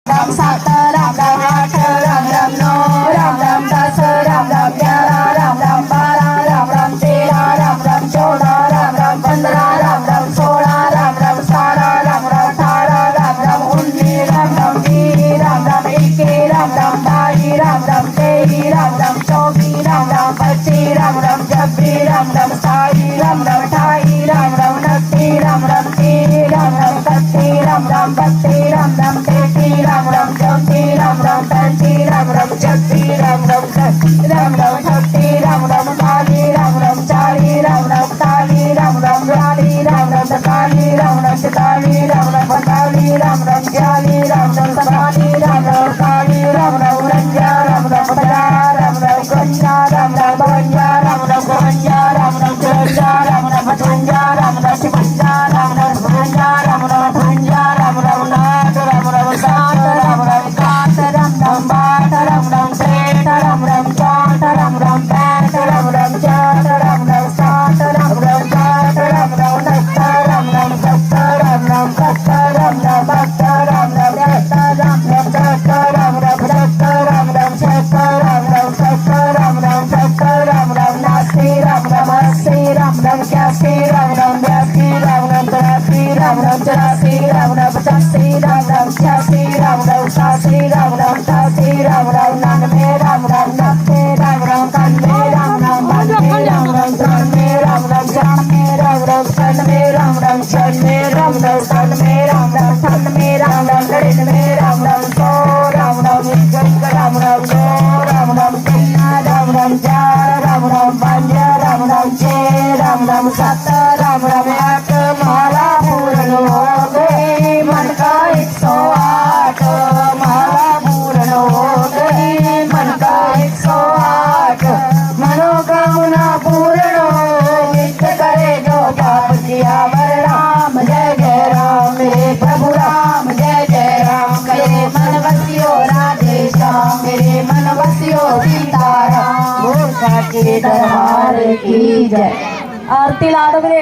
राम 7 राम राम 8 राम राम 9 राम राम 10 राम राम 11 राम राम 12 राम राम 13 राम राम 14 राम राम 15 राम राम 16 राम राम 17 राम राम 18 राम राम 19 राम राम 20 राम राम 21 राम राम 22 राम राम 23 राम राम 24 राम राम 25 राम राम 26 राम राम 27 राम राम 28 राम राम 29 राम राम 30 राम राम 31 राम राम 32 राम राम 33 राम राम 34 राम राम 35 राम राम 36 राम राम 37 राम राम 38 राम राम 40 राम राम 40 राम राम 41 राम राम 42 राम राम 43 राम राम 44 राम राम 45 राम राम 46 राम राम 47 राम राम 48 राम राम 49 राम राम 50 राम राम 51 राम राम 52 राम राम 52 राम राम 53 राम राम 55 राम राम 56 राम राम 57 राम राम 58 राम राम 9 राम राम 7 राम राम 8 राम राम 12 राम राम 13 राम राम 14 राम राम 15 राम राम 4 राम राम 7 राम राम 8 राम राम 9 राम राम 70 राम राम 70 राम राम 72 राम राम 73 राम राम 74 राम राम 75 राम राम 76 राम राम 70 राम राम 70 राम राम 80 राम राम 80 राम राम 81 राम राम 82 राम राम 83 राम राम 84 राम राम 85 राम राम 86 राम राम 87 राम राम 88 राम राम 99 राम राम 90 राम राम 91 राम राम 92 राम राम 93 राम राम 94 राम राम 95 राम राम 96 राम राम 97 राम राम 98 राम राम 99 राम राम 100 राम राम 1 राम राम 2 राम राम 3 राम राम 4 राम राम 5 राम राम 6 राम राम 7 राम राम 8 माला पूर्ण हो गई मन का 108 माला पूर्ण हो गई मन का 108 मनोकामना पूर्ण हो नित्य करे जो पाप किया वर राम जय जय राम मेरे प्रभु राम जय जय राम मेरे मन बसियो राधे श्याम मेरे मन बसियो सीताराम गोरखा के दरबार की जय आरती लाडो रे